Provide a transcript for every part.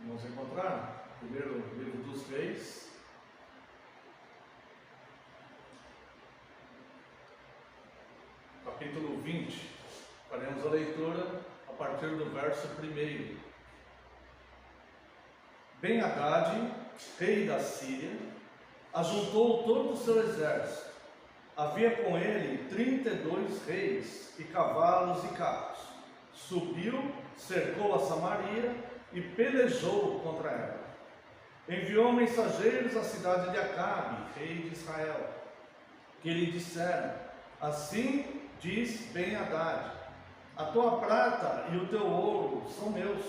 Vamos encontrar primeiro livro dos Reis, capítulo 20. Faremos a leitura a partir do verso 1. Ben-Hadad, rei da Síria, ajuntou todo o seu exército. Havia com ele 32 reis e cavalos e carros. Subiu, cercou a Samaria e pelejou contra ela. Enviou mensageiros à cidade de Acabe, rei de Israel, que lhe disseram: assim diz Ben-Hadad: a tua prata e o teu ouro são meus,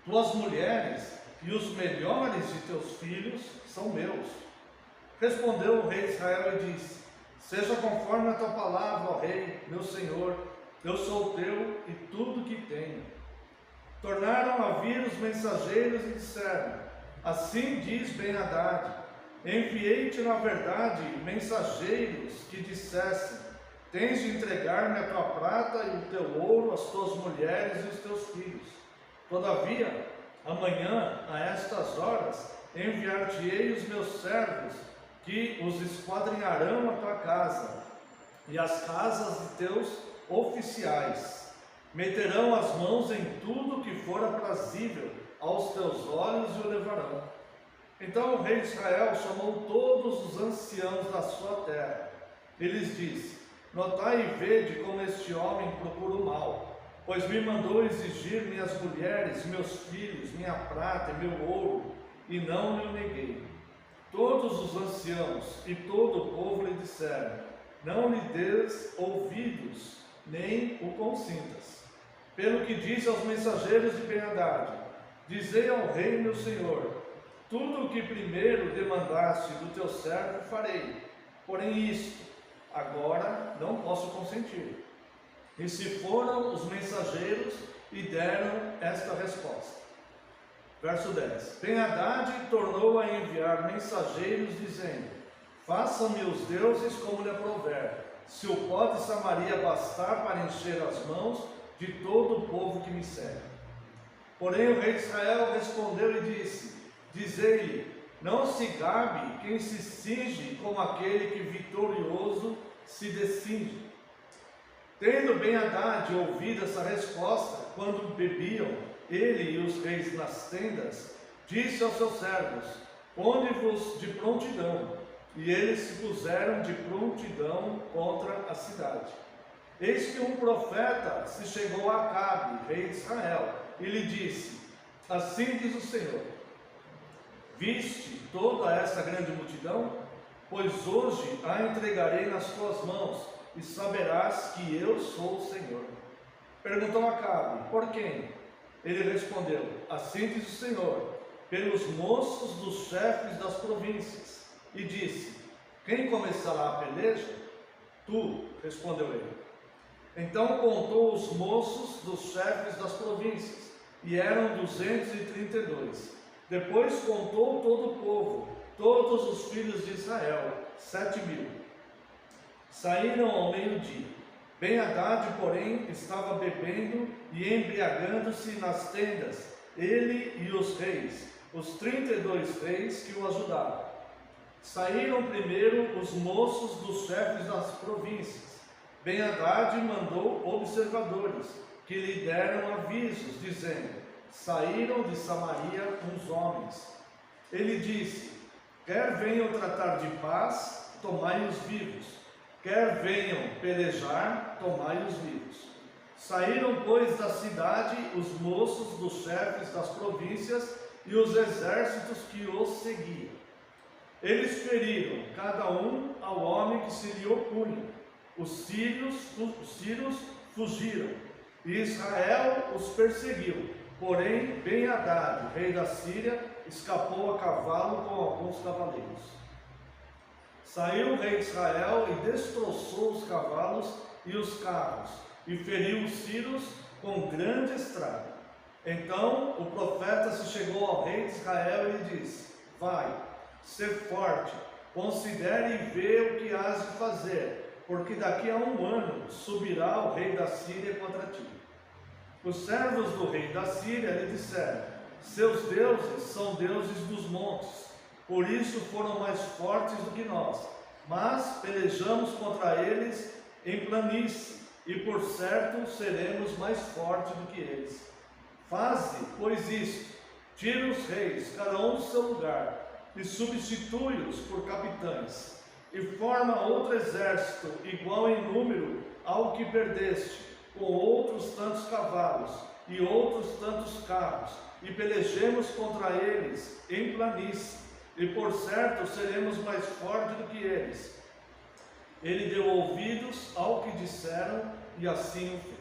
tuas mulheres e os melhores de teus filhos são meus. Respondeu o rei de Israel e disse: seja conforme a tua palavra, ó rei, meu senhor, eu sou teu e tudo que tenho. Tornaram a vir os mensageiros e disseram: assim diz Ben-Hadad: enviei-te na verdade mensageiros que dissessem: tens de entregar-me a tua prata e o teu ouro, as tuas mulheres e os teus filhos. Todavia, amanhã, a estas horas, enviar-te-ei os meus servos, que os esquadrinharão a tua casa e as casas de teus oficiais. Meterão as mãos em tudo que for aprazível aos teus olhos e o levarão. Então o rei de Israel chamou todos os anciãos da sua terra e lhes disse: notai e vede como este homem procura o mal, pois me mandou exigir minhas mulheres, meus filhos, minha prata e meu ouro, e não lhe o neguei. Todos os anciãos e todo o povo lhe disseram: não lhe des ouvidos, nem o consintas. Pelo que disse aos mensageiros de Ben-Hadad: dizei ao rei meu senhor: tudo o que primeiro demandaste do teu servo farei, porém isto agora não posso consentir. E se foram os mensageiros e deram esta resposta. Verso 10. Ben-Hadad tornou a enviar mensageiros dizendo: façam-me os deuses como lhe aprouver, se o pó de Samaria bastar para encher as mãos de todo o povo que me segue. Porém o rei de Israel respondeu e disse: dizei-lhe: não se gabe quem se cinge como aquele que vitorioso se descinge. Tendo Ben-Hadad ouvido essa resposta, quando bebiam ele e os reis nas tendas, disse aos seus servos: ponde-vos de prontidão. E eles se puseram de prontidão contra a cidade. Eis que um profeta se chegou a Acabe, rei de Israel, e lhe disse: assim diz o Senhor: viste toda esta grande multidão? Pois hoje a entregarei nas tuas mãos, e saberás que eu sou o Senhor. Perguntou Acabe: por quem? Ele respondeu: assim diz o Senhor: pelos moços dos chefes das províncias. E disse: quem começará a peleja? Tu, respondeu ele. Então contou os moços dos chefes das províncias, e eram 232. Depois contou todo o povo, todos os filhos de Israel, 7.000. Saíram ao meio-dia. Ben-Hadad, porém, estava bebendo e embriagando-se nas tendas, ele e os reis, os 32 reis que o ajudavam. Saíram primeiro os moços dos chefes das províncias. Ben-Hadad mandou observadores, que lhe deram avisos, dizendo: saíram de Samaria uns homens. Ele disse: quer venham tratar de paz, tomai-os vivos; quer venham pelejar, tomai-os vivos. Saíram, pois, da cidade os moços dos chefes das províncias e os exércitos que os seguiam. Eles feriram, cada um ao homem que se lhe opunha. Os sírios fugiram, e Israel os perseguiu. Porém, Ben-Hadad, rei da Síria, escapou a cavalo com alguns cavaleiros. Saiu o rei de Israel e destroçou os cavalos e os carros, e feriu os sírios com grande estrago. Então o profeta se chegou ao rei de Israel e lhe disse: vai, ser forte, considere e vê o que hás de fazer, porque daqui a 1 ano subirá o rei da Síria contra ti. Os servos do rei da Síria lhe disseram: Seus deuses são deuses dos montes, por isso foram mais fortes do que nós. Mas pelejamos contra eles em planície, e por certo seremos mais fortes do que eles. Faze, pois isto, tira os reis, cada um do seu lugar, e substitui-os por capitães, e forma outro exército, igual em número ao que perdeste, com outros tantos cavalos, e outros tantos carros, e pelejemos contra eles em planície, e por certo seremos mais fortes do que eles. Ele deu ouvidos ao que disseram, e assim o fez.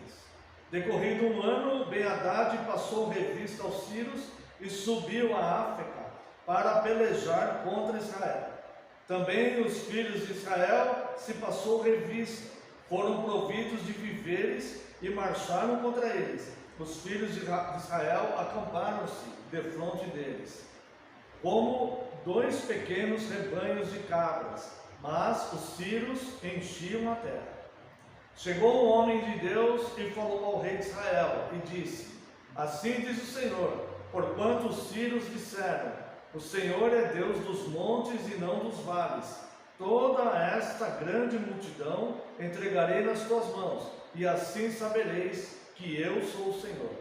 Decorrido um ano, Ben-Hadad passou revista aos sírios e subiu a Áfeca para pelejar contra Israel. Também os filhos de Israel se passou revista, foram providos de víveres e marcharam contra eles. Os filhos de Israel acamparam-se defronte deles, como dois pequenos rebanhos de cabras, mas os sírios enchiam a terra. Chegou um homem de Deus e falou ao rei de Israel e disse: assim diz o Senhor, porquanto os sírios disseram: o Senhor é Deus dos montes e não dos vales. Toda esta grande multidão entregarei nas tuas mãos, e assim sabereis que eu sou o Senhor.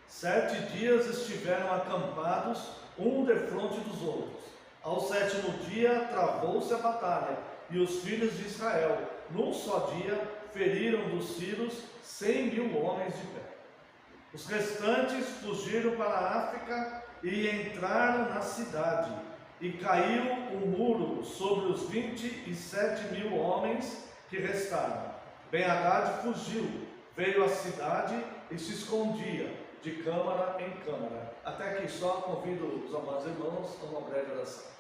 7 dias estiveram acampados, um defronte dos outros. Ao 7º dia travou-se a batalha, e os filhos de Israel, num só dia, feriram dos sírios 100.000 homens de pé. Os restantes fugiram para a África e entraram na cidade, e caiu o muro sobre os 27.000 homens que restaram. Ben-Hadad fugiu, veio à cidade e se escondia de câmara em câmara. Até aqui só convido os amados irmãos a uma breve oração.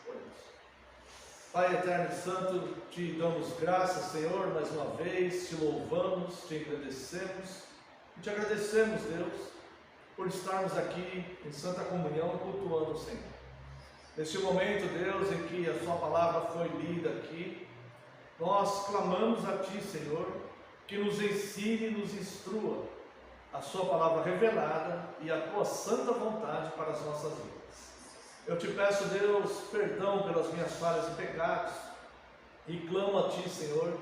Pai eterno e santo, te damos graças, Senhor, mais uma vez, te louvamos, te agradecemos e te agradecemos, Deus, por estarmos aqui em santa comunhão cultuando o Senhor. Neste momento, Deus, em que a sua palavra foi lida aqui, nós clamamos a ti, Senhor, que nos ensine e nos instrua a sua palavra revelada e a tua santa vontade para as nossas vidas. Eu te peço, Deus, perdão pelas minhas falhas e pecados, e clamo a ti, Senhor,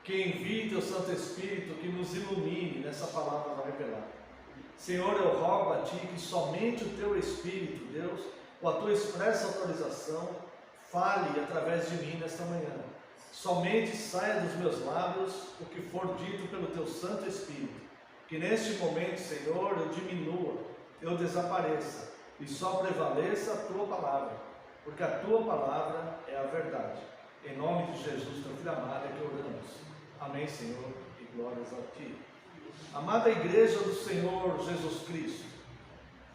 que envie teu Santo Espírito, que nos ilumine nessa palavra revelada. Senhor, eu rogo a ti que somente o teu Espírito, Deus, com a tua expressa autorização, fale através de mim nesta manhã. Somente saia dos meus lábios o que for dito pelo teu Santo Espírito. Que neste momento, Senhor, eu diminua, eu desapareça, e só prevaleça a tua palavra, porque a tua palavra é a verdade. Em nome de Jesus, teu filho amado, é que oramos. Amém, Senhor, e glórias a ti. Amada igreja do Senhor Jesus Cristo,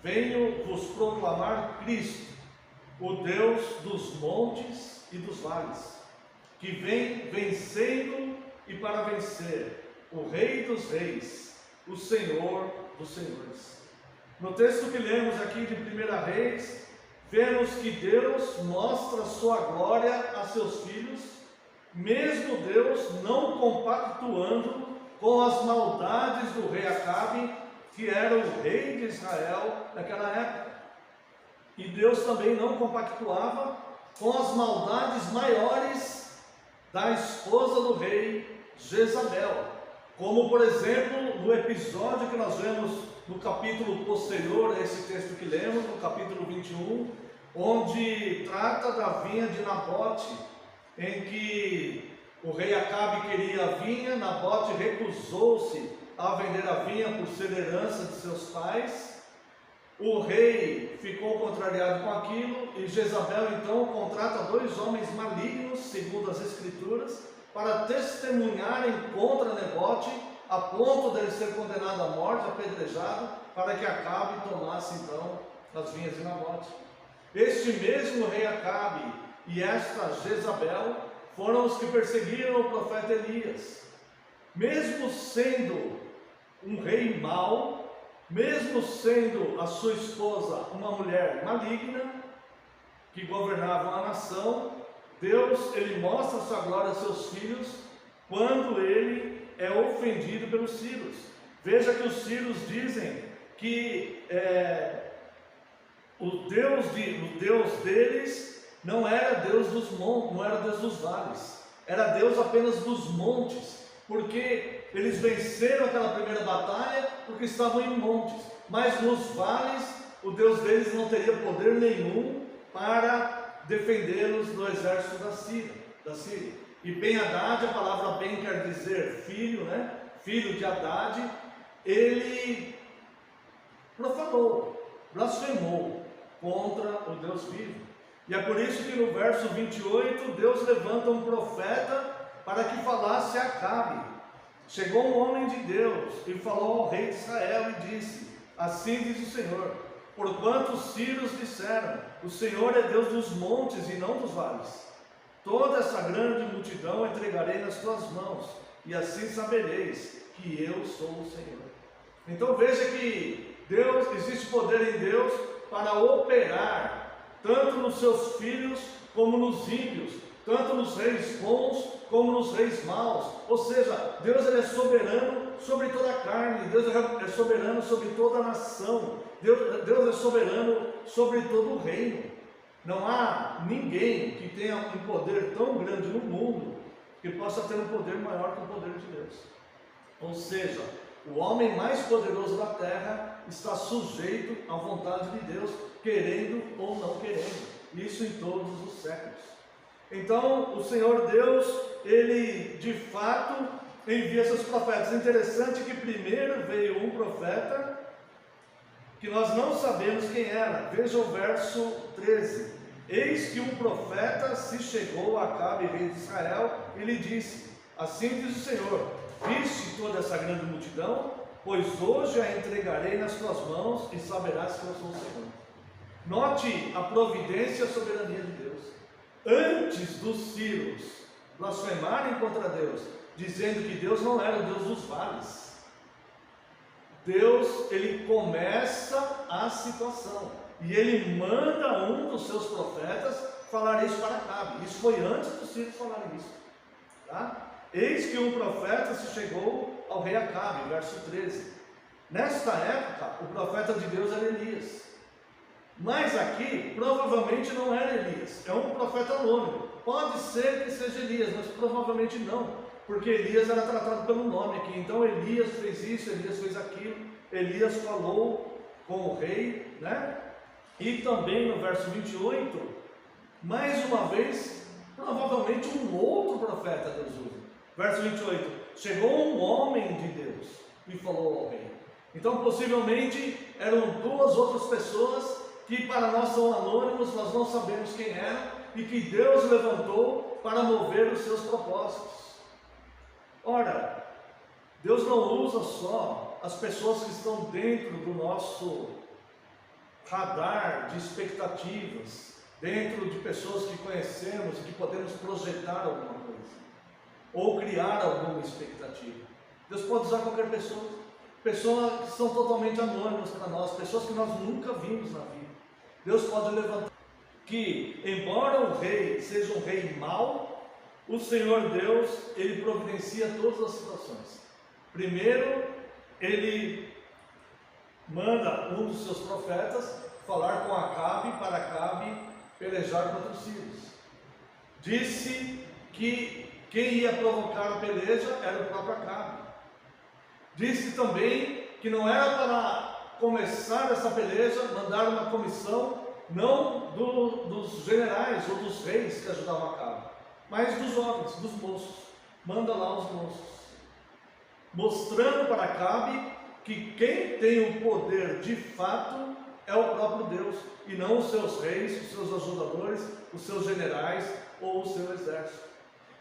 venho vos proclamar Cristo, o Deus dos montes e dos vales, que vem vencendo e para vencer, o Rei dos reis, o Senhor dos senhores. No texto que lemos aqui de 1 Reis, vemos que Deus mostra sua glória a seus filhos, mesmo Deus não compactuando com as maldades do rei Acabe, que era o rei de Israel naquela época. E Deus também não compactuava com as maldades maiores da esposa do rei, Jezabel. Como, por exemplo, no episódio que nós vemos no capítulo posterior a esse texto que lemos, no capítulo 21, onde trata da vinha de Nabote, em que o rei Acabe queria a vinha, Nabote recusou-se a vender a vinha por ser herança de seus pais. O rei ficou contrariado com aquilo e Jezabel então contrata 2 homens malignos, segundo as escrituras, para testemunharem contra Nabote, a ponto dele ser condenado à morte, apedrejado, para que Acabe tomasse então as vinhas de Nabote. Este mesmo rei Acabe e esta Jezabel foram os que perseguiram o profeta Elias. Mesmo sendo um rei mau, mesmo sendo a sua esposa uma mulher maligna, que governava a nação, Deus, ele mostra sua glória a seus filhos quando ele é ofendido pelos sírios. Veja que os sírios dizem que o Deus deles não era Deus dos montes, não era Deus dos vales, era Deus apenas dos montes, porque eles venceram aquela primeira batalha porque estavam em montes, mas nos vales o Deus deles não teria poder nenhum para defendê-los do exército da Síria. E Ben-Hadad, a palavra Ben quer dizer filho, né? Filho de Hadad, ele profanou, blasfemou contra o Deus vivo. E é por isso que no verso 28, Deus levanta um profeta para que falasse a Acabe. Chegou um homem de Deus e falou ao rei de Israel e disse: assim diz o Senhor, porquanto os sírios disseram, o Senhor é Deus dos montes e não dos vales. Toda essa grande multidão entregarei nas tuas mãos, e assim sabereis que eu sou o Senhor. Então veja que existe poder em Deus para operar, tanto nos seus filhos como nos ímpios, tanto nos reis bons como nos reis maus. Ou seja, Deus ele é soberano sobre toda a carne, Deus é soberano sobre toda a nação, Deus é soberano sobre todo o reino. Não há ninguém que tenha um poder tão grande no mundo que possa ter um poder maior que o poder de Deus. Ou seja, o homem mais poderoso da terra está sujeito à vontade de Deus, querendo ou não querendo, isso em todos os séculos. Então o Senhor Deus, ele de fato envia seus profetas. Interessante que primeiro veio um profeta que nós não sabemos quem era. Veja o verso 13: eis que um profeta se chegou a Acabe, rei de Israel, e lhe disse: assim diz o Senhor, viste toda essa grande multidão? Pois hoje a entregarei nas tuas mãos e saberás que eu sou o Senhor. Note a providência e a soberania de Deus. Antes dos sírios blasfemarem contra Deus, dizendo que Deus não era o Deus dos vales, Deus, ele começa a situação e ele manda um dos seus profetas falar isso para Acabe. Isso foi antes dos sírios falarem isso, tá? Eis que um profeta se chegou ao rei Acabe, verso 13. Nesta época, o profeta de Deus era Elias. Mas aqui, provavelmente não era Elias, é um profeta anônimo. Pode ser que seja Elias, mas provavelmente não, porque Elias era tratado pelo nome aqui. Então Elias fez isso, Elias fez aquilo, Elias falou com o rei, né? E também no verso 28, mais uma vez, provavelmente um outro profeta Deus usa. Verso 28, chegou um homem de Deus e falou ao rei. Então possivelmente eram duas outras pessoas que para nós são anônimos, nós não sabemos quem eram, e que Deus levantou para mover os seus propósitos. Ora, Deus não usa só as pessoas que estão dentro do nosso radar de expectativas, dentro de pessoas que conhecemos e que podemos projetar alguma coisa, ou criar alguma expectativa. Deus pode usar qualquer pessoa, pessoas que são totalmente anônimas para nós, pessoas que nós nunca vimos na vida. Deus pode levantar que, embora o rei seja um rei mau, o Senhor Deus, ele providencia todas as situações. Primeiro, ele manda um dos seus profetas falar com Acabe, para Acabe pelejar contra os sírios. Disse que quem ia provocar a peleja era o próprio Acabe. Disse também que não era para começar essa peleja, mandar uma comissão, não dos generais ou dos reis que ajudavam Acabe, mas dos homens, dos moços. Manda lá os moços, mostrando para Acabe que quem tem o poder de fato é o próprio Deus, e não os seus reis, os seus ajudadores, os seus generais ou o seu exército.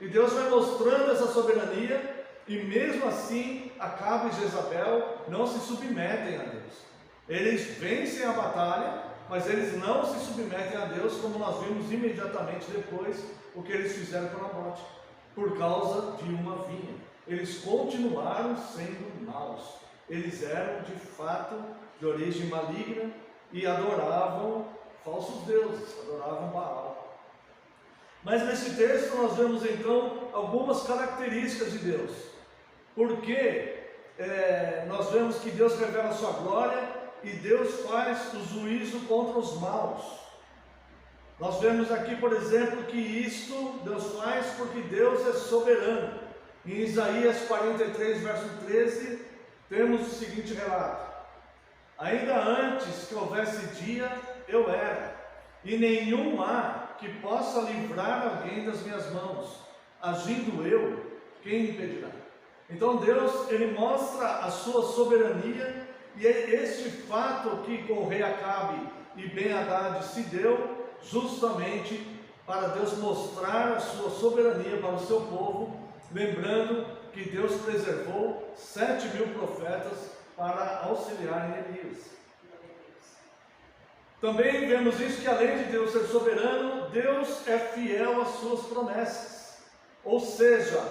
E Deus vai mostrando essa soberania, e mesmo assim Acabe e Jezabel não se submetem a Deus. Eles vencem a batalha, mas eles não se submetem a Deus, como nós vimos imediatamente depois o que eles fizeram com Nabote, por causa de uma vinha. Eles continuaram sendo maus, eles eram de fato de origem maligna e adoravam falsos deuses, adoravam Baal. Mas nesse texto nós vemos então algumas características de Deus, porque nós vemos que Deus revela a sua glória e Deus faz o juízo contra os maus. Nós vemos aqui, por exemplo, que isto Deus faz porque Deus é soberano. Em Isaías 43, verso 13, temos o seguinte relato: ainda antes que houvesse dia, eu era, e nenhum há que possa livrar alguém das minhas mãos. Agindo eu, quem impedirá? Então Deus, ele mostra a sua soberania, e é este fato que com o rei Acabe e Ben-Hadad se deu justamente para Deus mostrar a sua soberania para o seu povo, lembrando que Deus preservou 7.000 profetas para auxiliarem Elias. Também vemos isso, que além de Deus ser soberano, Deus é fiel às suas promessas. Ou seja,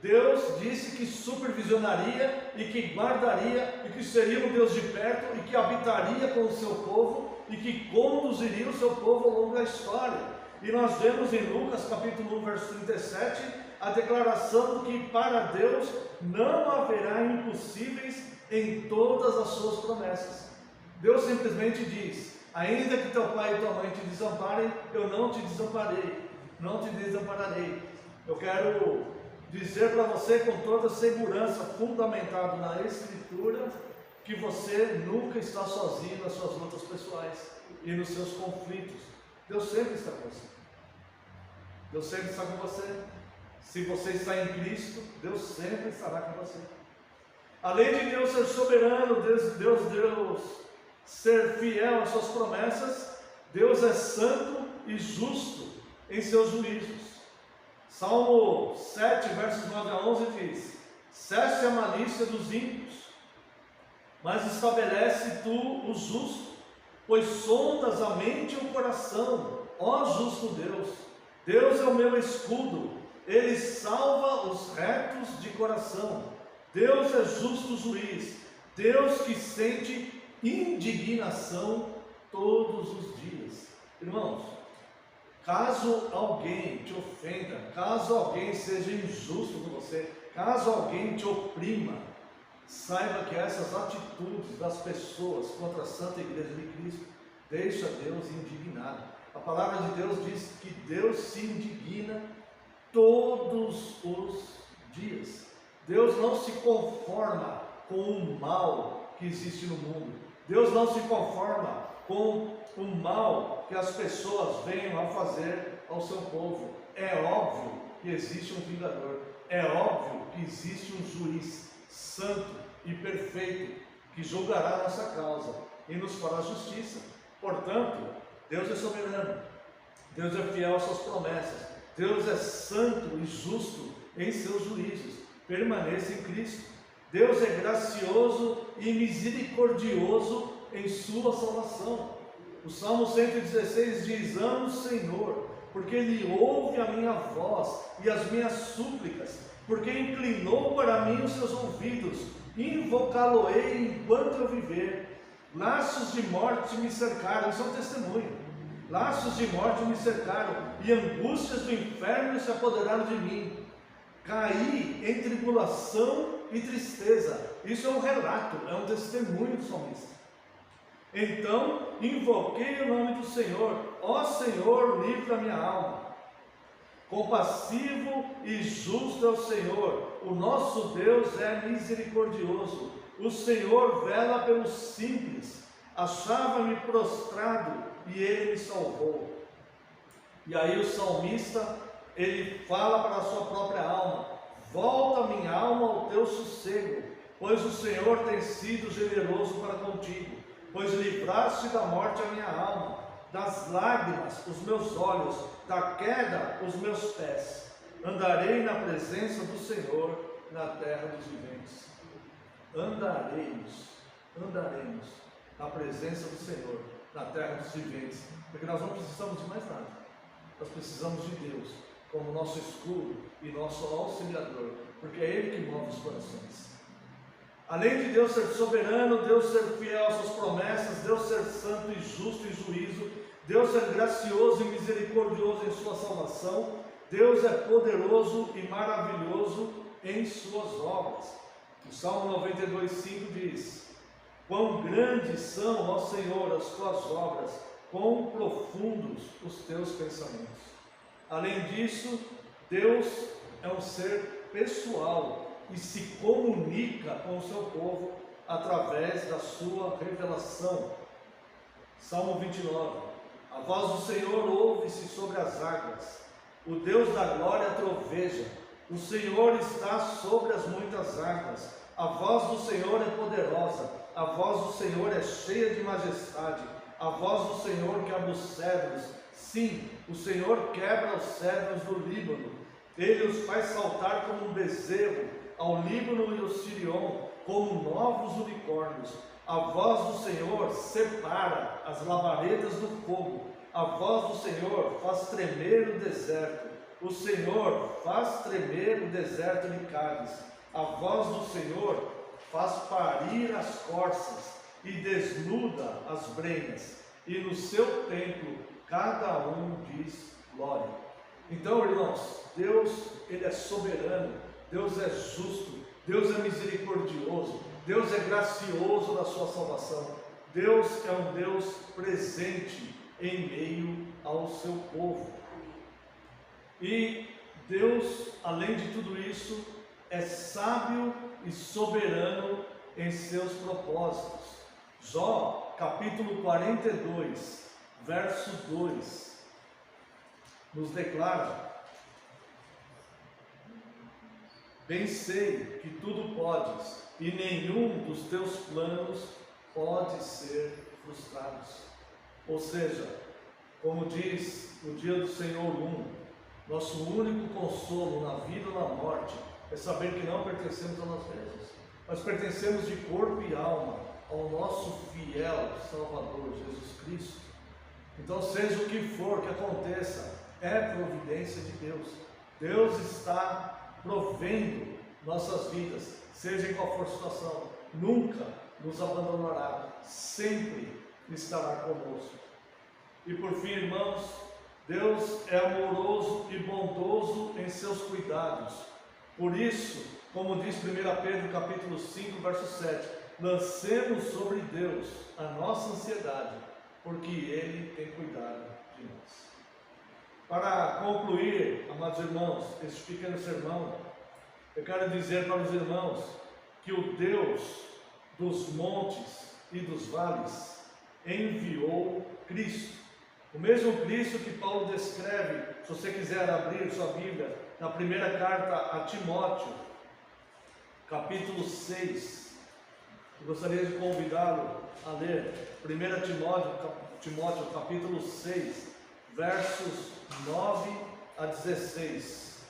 Deus disse que supervisionaria e que guardaria, e que seria um Deus de perto, e que habitaria com o seu povo, e que conduziria o seu povo ao longo da história. E nós vemos em Lucas capítulo 1, verso 37, a declaração que para Deus não haverá impossíveis em todas as suas promessas. Deus simplesmente diz: ainda que teu pai e tua mãe te desamparem, eu não te desamparei, não te desampararei. Eu quero dizer para você com toda segurança, fundamentado na Escritura, que você nunca está sozinho nas suas lutas pessoais e nos seus conflitos. Deus sempre está com você. Deus sempre está com você. Se você está em Cristo, Deus sempre estará com você. Além de Deus ser soberano, Deus ser fiel às suas promessas, Deus é santo e justo em seus juízos. Salmo 7, versos 9 a 11 diz: cesse a malícia dos ímpios, mas estabelece tu o justo, pois sondas a mente e o coração, ó justo Deus. Deus é o meu escudo, Ele salva os retos de coração. Deus é justo juiz, Deus que sente indignação todos os dias. Irmãos, caso alguém te ofenda, caso alguém seja injusto com você, caso alguém te oprima, saiba que essas atitudes das pessoas contra a Santa Igreja de Cristo deixa Deus indignado. A palavra de Deus diz que Deus se indigna todos os dias. Deus não se conforma com o mal que existe no mundo. Deus não se conforma com o mal que as pessoas venham a fazer ao seu povo. É óbvio que existe um vingador. É óbvio que existe um juiz santo e perfeito que julgará a nossa causa e nos fará justiça. Portanto, Deus é soberano. Deus é fiel às suas promessas. Deus é santo e justo em seus juízos. Permaneça em Cristo. Deus é gracioso e misericordioso em sua salvação. O Salmo 116 diz: amo o Senhor, porque Ele ouve a minha voz e as minhas súplicas, porque inclinou para mim os seus ouvidos. Invocá-lo-ei enquanto eu viver. Laços de morte me cercaram. Isso é um testemunho. Laços de morte me cercaram, e angústias do inferno se apoderaram de mim. Caí em tribulação e tristeza. Isso é um relato, é um testemunho do salmista. Então invoquei o nome do Senhor. Ó Senhor, livra a minha alma. Compassivo e justo é o Senhor. O nosso Deus é misericordioso. O Senhor vela pelos simples. Achava-me prostrado e Ele me salvou. E aí o salmista, ele fala para a sua própria alma: volta minha alma ao teu sossego, pois o Senhor tem sido generoso para contigo, pois livraste da morte a minha alma, das lágrimas os meus olhos, da queda os meus pés. Andarei na presença do Senhor na terra dos viventes. Andaremos na presença do Senhor na terra dos viventes, porque nós não precisamos de mais nada. Nós precisamos de Deus como nosso escudo e nosso auxiliador, porque é Ele que move os corações. Além de Deus ser soberano, Deus ser fiel às suas promessas, Deus ser santo e justo em juízo, Deus ser gracioso e misericordioso em sua salvação, Deus é poderoso e maravilhoso em suas obras. O Salmo 92,5 diz: Quão grandes são, ó Senhor, as tuas obras, quão profundos os teus pensamentos. Além disso, Deus é um ser pessoal e se comunica com o seu povo através da sua revelação. Salmo 29. A voz do Senhor ouve-se sobre as águas. O Deus da glória troveja. O Senhor está sobre as muitas águas. A voz do Senhor é poderosa. A voz do Senhor é cheia de majestade. A voz do Senhor quebra os cedros. Sim, o Senhor quebra os cedros do Líbano. Ele os faz saltar como um bezerro, ao Líbano e ao Sirion, como novos unicórnios. A voz do Senhor separa as labaredas do fogo. A voz do Senhor faz tremer o deserto. O Senhor faz tremer o deserto de Cádiz. A voz do Senhor faz parir as corças e desnuda as brenhas. E no seu templo cada um diz glória. Então, irmãos, Deus, Ele é soberano, Deus é justo, Deus é misericordioso, Deus é gracioso na sua salvação. Deus é um Deus presente em meio ao seu povo. E Deus, além de tudo isso, é sábio e soberano em seus propósitos. Jó, capítulo 42, verso 2, nos declara: bem sei que tudo podes, e nenhum dos teus planos pode ser frustrado. Ou seja, como diz o dia do Senhor 1, nosso único consolo na vida ou na morte é saber que não pertencemos a nós mesmos, mas pertencemos de corpo e alma ao nosso fiel Salvador, Jesus Cristo. Então, seja o que for que aconteça, é providência de Deus. Deus está provendo nossas vidas, seja em qual for a situação, nunca nos abandonará, sempre estará conosco. E por fim, irmãos, Deus é amoroso e bondoso em seus cuidados. Por isso, como diz 1 Pedro capítulo 5, verso 7, lancemos sobre Deus a nossa ansiedade, porque Ele tem cuidado de nós. Para concluir, amados irmãos, este pequeno sermão, eu quero dizer para os irmãos que o Deus dos montes e dos vales enviou Cristo. O mesmo Cristo que Paulo descreve, se você quiser abrir sua Bíblia, na primeira carta a Timóteo, capítulo 6. Eu gostaria de convidá-lo a ler 1 Timóteo, capítulo 6, versos 9 a 16.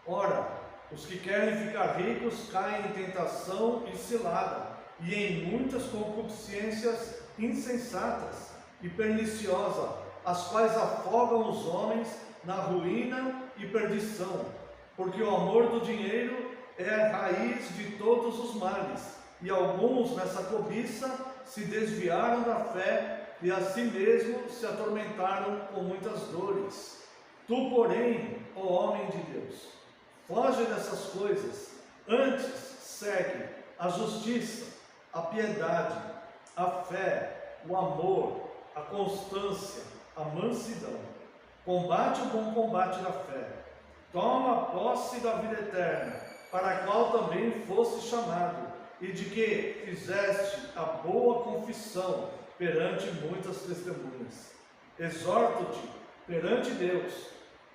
Ora, os que querem ficar ricos caem em tentação e cilada, e em muitas concupiscências insensatas e perniciosas, as quais afogam os homens na ruína e perdição, porque o amor do dinheiro é a raiz de todos os males, e alguns nessa cobiça se desviaram da fé e a si mesmos se atormentaram com muitas dores. Tu, porém, ó homem de Deus, foge dessas coisas, antes segue a justiça, a piedade, a fé, o amor, a constância, a mansidão. Combate o bom combate da fé. Toma posse da vida eterna, para a qual também fosse chamado, e de que fizeste a boa confissão perante muitas testemunhas. Exorto-te perante Deus,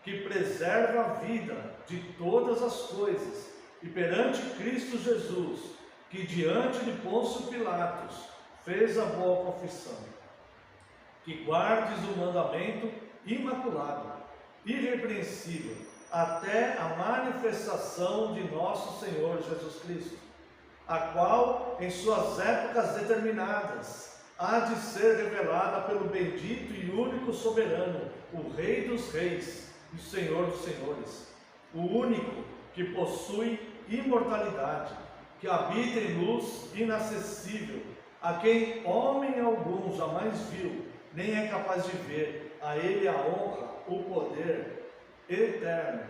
que preserva a vida de todas as coisas, e perante Cristo Jesus, que diante de Pôncio Pilatos fez a boa confissão, que guardes o mandamento imaculado, irrepreensível, até a manifestação de nosso Senhor Jesus Cristo, a qual, em suas épocas determinadas, há de ser revelada pelo bendito e único soberano, o Rei dos Reis e Senhor dos Senhores, o único que possui imortalidade, que habita em luz inacessível, a quem homem algum jamais viu, nem é capaz de ver. A Ele a honra, o poder eterno.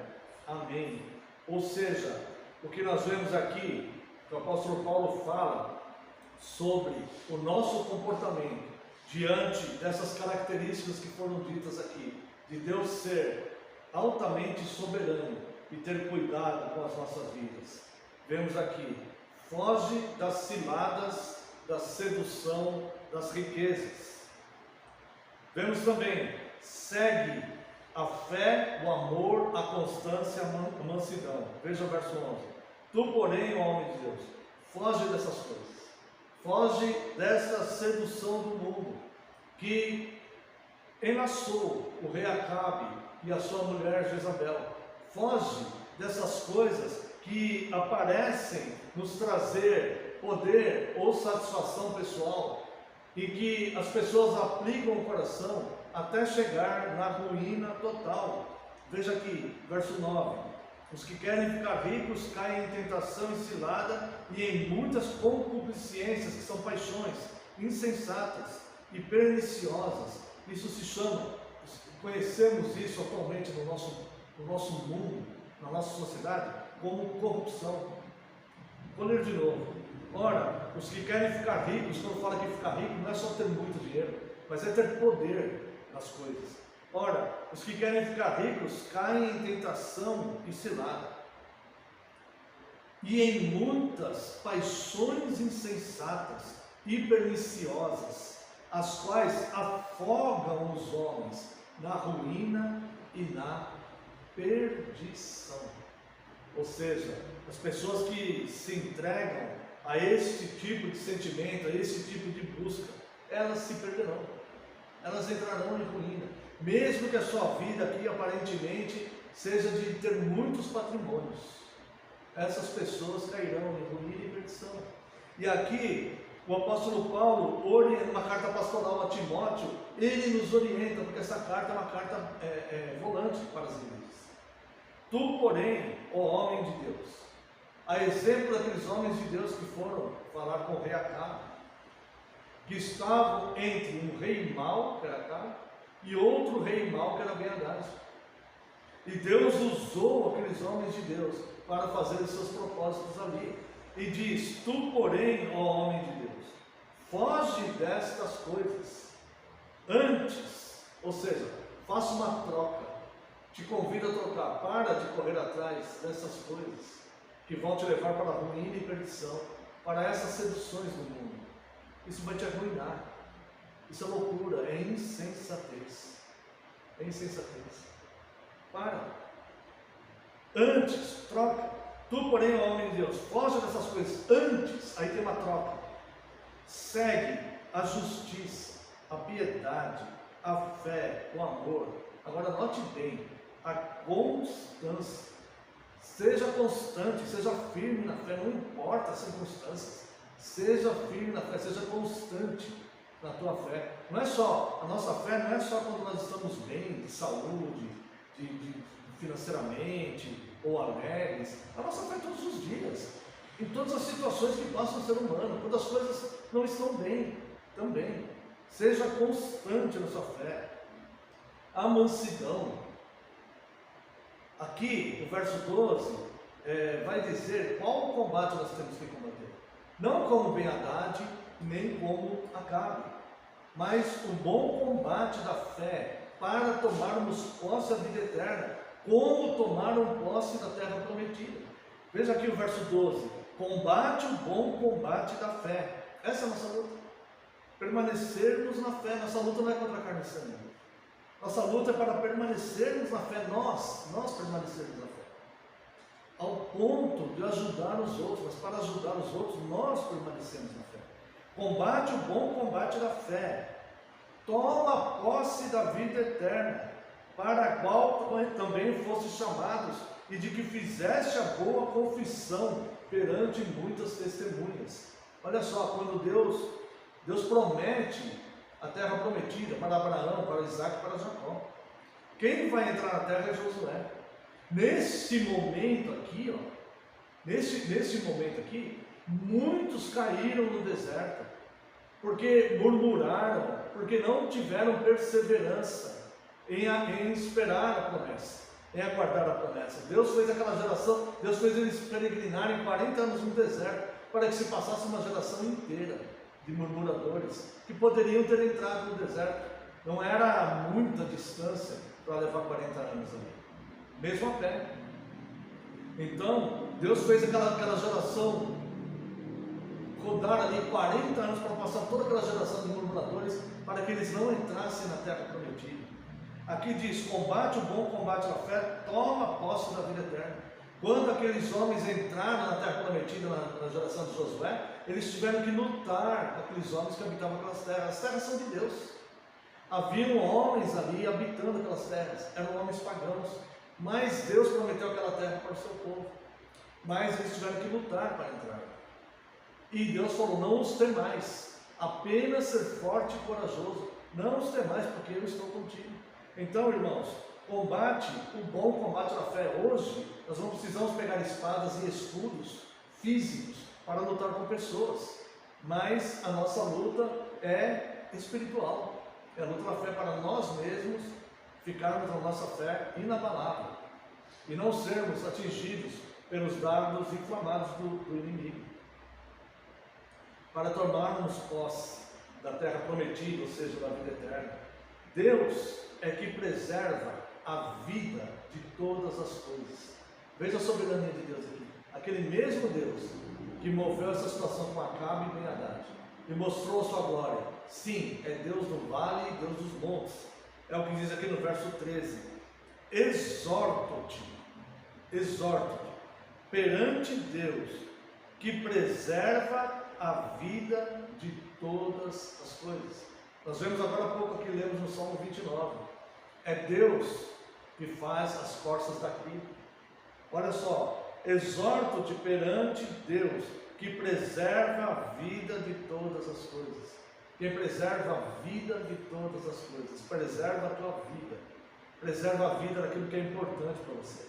Amém. Ou seja, o que nós vemos aqui, que o apóstolo Paulo fala sobre o nosso comportamento diante dessas características que foram ditas aqui, de Deus ser altamente soberano e ter cuidado com as nossas vidas. Vemos aqui, foge das ciladas, da sedução, das riquezas. Vemos também, segue a fé, o amor, a constância, a mansidão. Veja o verso 11. Tu, porém, ó homem de Deus, foge dessas coisas. Foge dessa sedução do mundo que enlaçou o rei Acabe e a sua mulher Jezabel. Foge dessas coisas que aparecem nos trazer poder ou satisfação pessoal e que as pessoas aplicam o coração até chegar na ruína total. Veja aqui, verso 9. Os que querem ficar ricos caem em tentação e cilada e em muitas concupiscências, que são paixões insensatas e perniciosas. Isso se chama, conhecemos isso atualmente no nosso mundo, na nossa sociedade, como corrupção. Vou ler de novo. Ora, os que querem ficar ricos, quando fala que ficar rico não é só ter muito dinheiro, mas é ter poder nas coisas. Ora, os que querem ficar ricos caem em tentação e cilada, e em muitas paixões insensatas e perniciosas, as quais afogam os homens na ruína e na perdição. Ou seja, as pessoas que se entregam a este tipo de sentimento, a esse tipo de busca, elas se perderão, elas entrarão em ruína, mesmo que a sua vida aqui aparentemente seja de ter muitos patrimônios. Essas pessoas cairão em ruína e perdição. E aqui o apóstolo Paulo, orienta, uma carta pastoral a Timóteo, ele nos orienta, porque essa carta é uma carta volante para as igrejas. Tu, porém, ó homem de Deus, a exemplo daqueles homens de Deus que foram falar com o rei Acabe, que estavam entre um rei mau, que era Acabe, e outro rei mau, que era Ben-Hadad. E Deus usou aqueles homens de Deus para fazer os seus propósitos ali. E diz, tu, porém, ó homem de Deus, foge destas coisas. Antes, ou seja, faça uma troca. Te convido a trocar. Para de correr atrás dessas coisas que vão te levar para a ruína e perdição, para essas seduções do mundo. Isso vai te arruinar. Isso é loucura, é insensatez. É insensatez. Para. Antes, troca. Tu, porém, ó homem de Deus, foge dessas coisas. Antes, aí tem uma troca. Segue a justiça, a piedade, a fé, o amor. Agora note bem, a constância. Seja constante, seja firme na fé, não importa as circunstâncias. Seja firme na fé, seja constante na tua fé. Não é só, a nossa fé não é só quando nós estamos bem, de saúde, financeiramente, ou alegres. A nossa fé é todos os dias, em todas as situações que passam o ser humano, quando as coisas não estão bem, também. Seja constante na sua fé. A mansidão. Aqui, o verso 12, vai dizer qual o combate nós temos que combater. Não como Ben-Hadad, nem como Acabe, mas o bom combate da fé, para tomarmos posse da vida eterna, como tomaram posse da terra prometida. Veja aqui o verso 12, combate o bom combate da fé. Essa é a nossa luta, permanecermos na fé. Nossa luta não é contra a carne e sangue, nossa luta é para permanecermos na fé, nós permanecermos na fé, ao ponto de ajudar os outros. Mas para ajudar os outros, nós permanecemos na fé. Combate o bom combate da fé, toma posse da vida eterna, para a qual também fostes chamados, e de que fizeste a boa confissão perante muitas testemunhas. Olha só, quando Deus promete a terra prometida para Abraão, para Isaac e para Jacó, quem vai entrar na terra é Josué. Nesse momento aqui, nesse momento aqui, muitos caíram no deserto, porque murmuraram, porque não tiveram perseverança em esperar a promessa, em aguardar a promessa. Deus fez aquela geração, Deus fez eles peregrinarem 40 anos no deserto, para que se passasse uma geração inteira de murmuradores, que poderiam ter entrado no deserto. Não era muita distância para levar 40 anos ali, mesmo a pé. Então, Deus fez aquela geração rodar ali 40 anos para passar toda aquela geração de murmuradores, para que eles não entrassem na terra prometida. Aqui diz: combate o bom combate da fé, toma posse da vida eterna. Quando aqueles homens entraram na terra prometida, na geração de Josué, eles tiveram que lutar com aqueles homens que habitavam aquelas terras. As terras são de Deus. Haviam homens ali habitando aquelas terras, eram homens pagãos, mas Deus prometeu aquela terra para o seu povo. Mas eles tiveram que lutar para entrar. E Deus falou: não os temais, apenas ser forte e corajoso. Não os temais, porque eu estou contigo. Então, irmãos, combate o bom combate da fé. Hoje nós não precisamos pegar espadas e escudos físicos para lutar com pessoas, mas a nossa luta é espiritual. É a luta da fé para nós mesmos ficarmos na nossa fé inabalável e não sermos atingidos pelos dardos inflamados do inimigo. Para tomarmos posse da terra prometida, ou seja, da vida eterna, Deus é que preserva a vida de todas as coisas. Veja a soberania de Deus aqui. Aquele mesmo Deus que moveu essa situação com Acabe e Ben-Hadad e mostrou a sua glória. Sim, é Deus do vale e Deus dos montes. É o que diz aqui no verso 13: exorto-te perante Deus, que preserva a vida de todas as coisas. Nós vemos agora há pouco aqui, lemos no Salmo 29. É Deus que faz as forças daqui. Olha só: exorto-te perante Deus, que preserva a vida de todas as coisas. Quem preserva a vida de todas as coisas, preserva a tua vida, preserva a vida daquilo que é importante para você,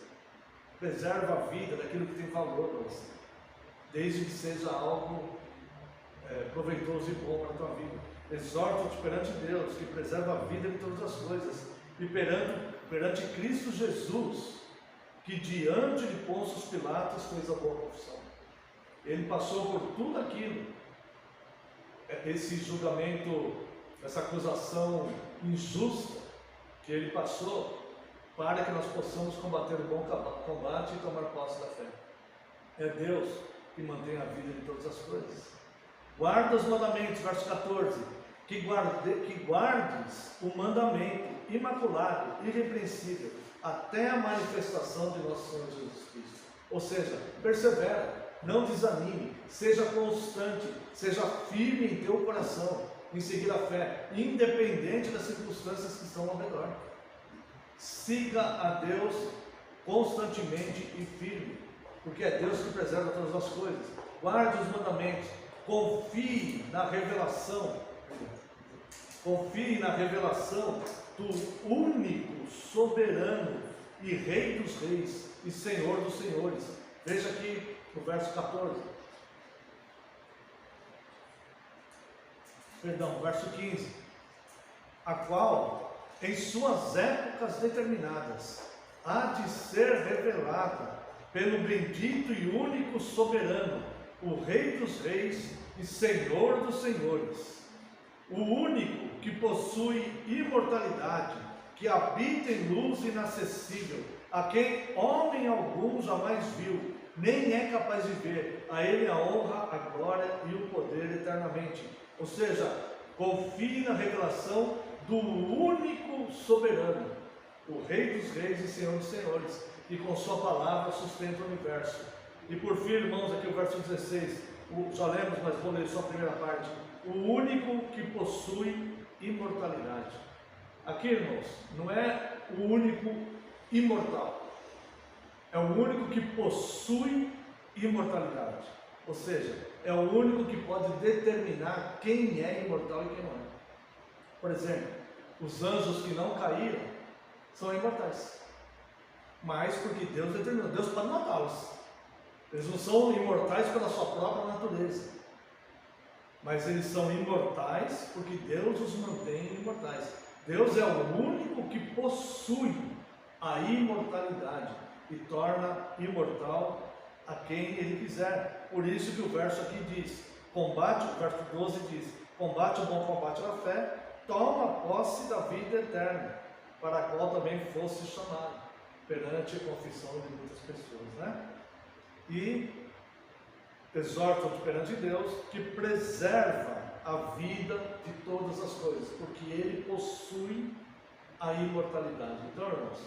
preserva a vida daquilo que tem valor para você, desde que seja algo proveitoso e bom para a tua vida. Exorta-te perante Deus, que preserva a vida de todas as coisas, e perante Cristo Jesus, que diante de Pôncio Pilatos fez a boa confissão. Ele passou por tudo aquilo, esse julgamento, essa acusação injusta que ele passou, para que nós possamos combater o bom combate e tomar posse da fé. É Deus que mantém a vida de todas as coisas. Guarda os mandamentos, verso 14, que guardes o mandamento imaculado, irrepreensível, até a manifestação de nosso Senhor Jesus Cristo. Ou seja, persevera, não desanime, seja constante, seja firme em teu coração, em seguir a fé, independente das circunstâncias que estão ao redor. Siga a Deus constantemente e firme, porque é Deus que preserva todas as coisas. Guarde os mandamentos, confie na revelação do único, soberano e Rei dos reis e Senhor dos senhores. Veja aqui no verso 14. Verso 15. A qual, em suas épocas determinadas, há de ser revelada pelo bendito e único soberano, o Rei dos reis e Senhor dos senhores, o único que possui imortalidade, que habita em luz inacessível, a quem homem algum jamais viu, nem é capaz de ver. A ele a honra, a glória e o poder eternamente. Ou seja, confie na revelação do único soberano, o Rei dos reis e Senhor dos senhores, e com sua palavra sustenta o universo. E por fim, irmãos, aqui o verso 16, já lemos, mas vou ler só a primeira parte. O único que possui imortalidade. Aqui, irmãos, não é o único imortal, é o único que possui imortalidade. Ou seja, é o único que pode determinar quem é imortal e quem não é. Por exemplo, os anjos que não caíram são imortais, mas porque Deus determinou. Deus pode matá-los. Eles não são imortais pela sua própria natureza, mas eles são imortais porque Deus os mantém imortais. Deus é o único que possui a imortalidade e torna imortal a quem ele quiser. Por isso que o verso aqui diz, combate, o verso 12 diz, combate o bom combate da fé, toma posse da vida eterna, para a qual também fosse chamado, perante a confissão de muitas pessoas, né? E exorta perante Deus que preserva a vida de todas as coisas, porque ele possui a imortalidade. Então, irmãos,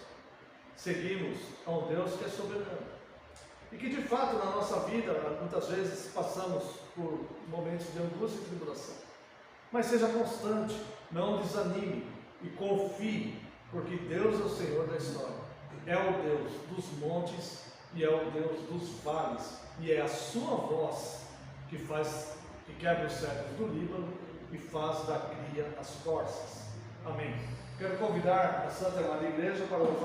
seguimos a um Deus que é soberano e que de fato na nossa vida muitas vezes passamos por momentos de angústia e tribulação, mas seja constante, não desanime e confie, porque Deus é o Senhor da história, é o Deus dos montes e é o Deus dos vales, e é a sua voz que quebra os cedros do Líbano e faz da cria as corças. Amém. Quero convidar a Santa Maria Igreja para o